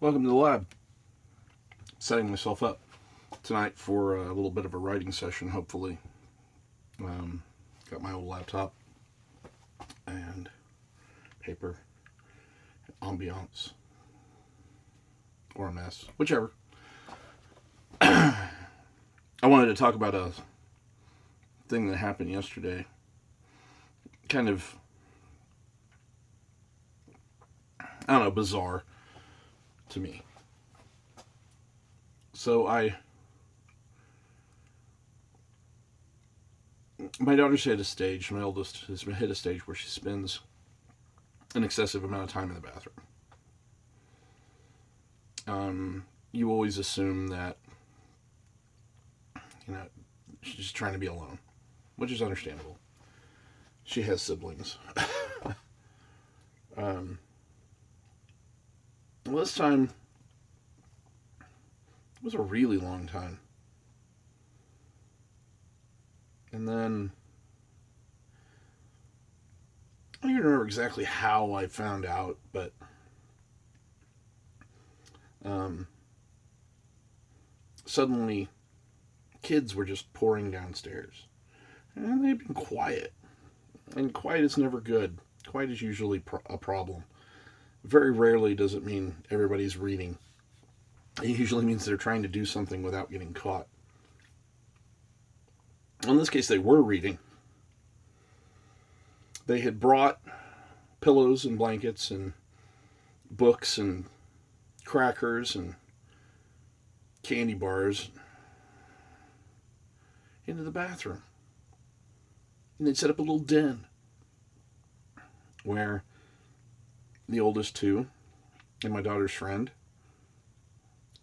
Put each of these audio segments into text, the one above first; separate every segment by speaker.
Speaker 1: Welcome to the lab. Setting myself up tonight for a little bit of a writing session, hopefully. Got my old laptop and paper, ambiance, or a mess, whichever. I wanted to talk about a thing that happened yesterday. Kind of, I don't know, bizarre to me. So my daughter's hit a stage, my oldest has hit a stage where she spends an excessive amount of time in the bathroom. You always assume that, she's just trying to be alone, which is understandable. She has siblings. Well, this time it was a really long time. And then I don't even remember exactly how I found out, but suddenly kids were just pouring downstairs. And they've been quiet. And quiet is never good. Quiet is usually a problem. Very rarely does it mean everybody's reading. It usually means they're trying to do something without getting caught. In this case, they were reading. They had brought pillows and blankets and books and crackers and candy bars into the bathroom. And they'd set up a little den where the oldest two and my daughter's friend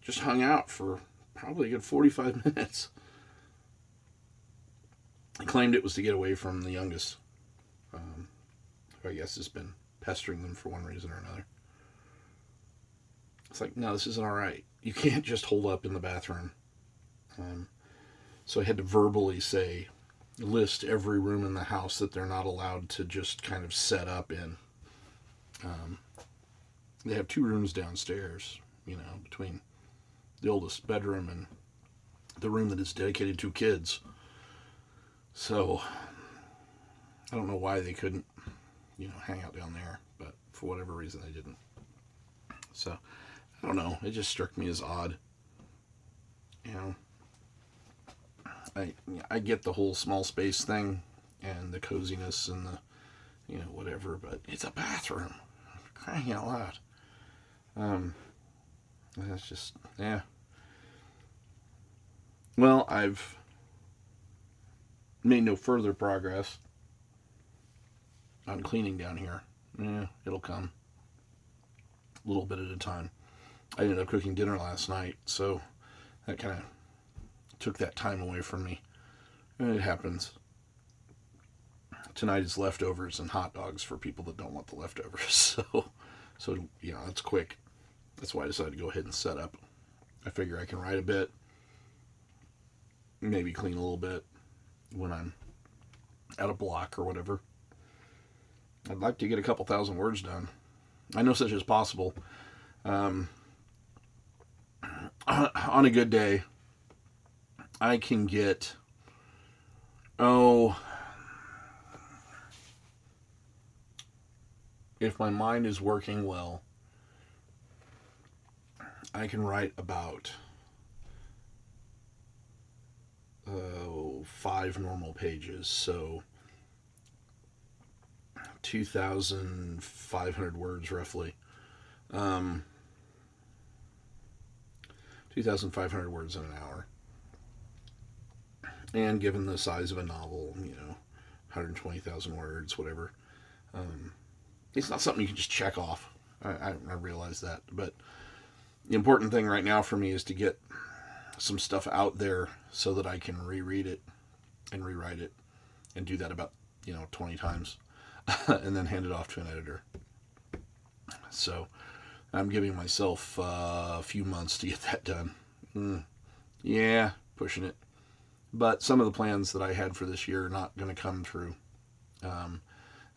Speaker 1: just hung out for probably a good 45 minutes. He claimed it was to get away from the youngest, who I guess has been pestering them for one reason or another. It's like, no, this isn't all right. You can't just hold up in the bathroom. So I had to verbally list every room in the house that they're not allowed to just kind of set up in. They have 2 rooms downstairs, between the oldest bedroom and the room that is dedicated to kids. So I don't know why they couldn't, hang out down there, but for whatever reason they didn't. So I don't know. It just struck me as odd. I get the whole small space thing and the coziness and the, whatever, but it's a bathroom. Crying out loud. That's just, yeah. Well, I've made no further progress on cleaning down here. Yeah, it'll come. A little bit at a time. I ended up cooking dinner last night, so that kind of took that time away from me. And it happens. Tonight is leftovers and hot dogs for people that don't want the leftovers. So it's quick. That's why I decided to go ahead and set up. I figure I can write a bit, maybe clean a little bit when I'm out of block or whatever. I'd like to get a couple thousand words done. I know such is possible. On a good day, I can get, if my mind is working well, I can write about 5 normal pages, so 2,500 words roughly. 2,500 words in an hour. And given the size of a novel, 120,000 words, whatever, it's not something you can just check off. I realize that, but the important thing right now for me is to get some stuff out there so that I can reread it and rewrite it and do that about 20 times and then hand it off to an editor. So I'm giving myself a few months to get that done. Yeah, pushing it. But some of the plans that I had for this year are not going to come through.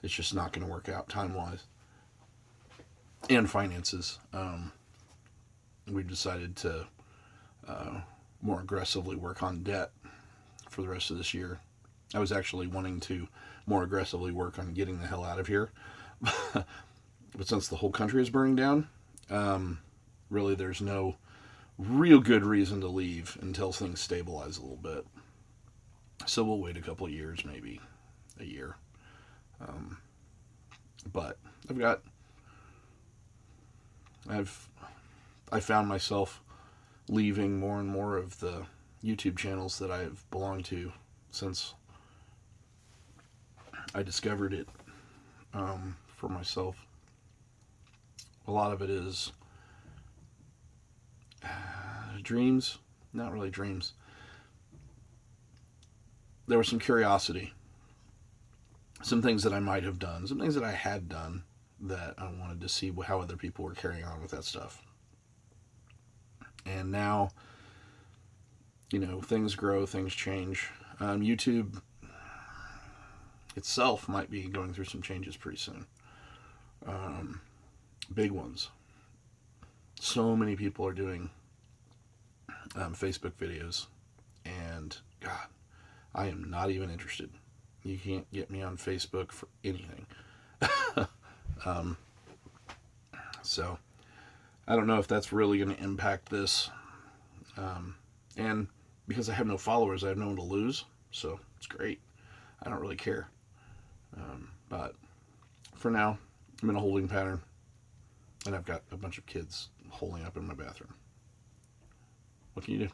Speaker 1: It's just not going to work out time-wise. And finances. we've decided to more aggressively work on debt for the rest of this year. I was actually wanting to more aggressively work on getting the hell out of here. But since the whole country is burning down, really there's no real good reason to leave until things stabilize a little bit. So we'll wait a couple of years, maybe a year. But I found myself leaving more and more of the YouTube channels that I've belonged to since I discovered it for myself. A lot of it is dreams, not really dreams. There was some curiosity, some things that I might have done, some things that I had done that I wanted to see how other people were carrying on with that stuff. And now, things grow, things change. YouTube itself might be going through some changes pretty soon. Big ones. So many people are doing Facebook videos, and God, I am not even interested. You can't get me on Facebook for anything. So I don't know if that's really going to impact this. And because I have no followers, I have no one to lose. So it's great. I don't really care. But for now, I'm in a holding pattern. And I've got a bunch of kids holding up in my bathroom. What can you do?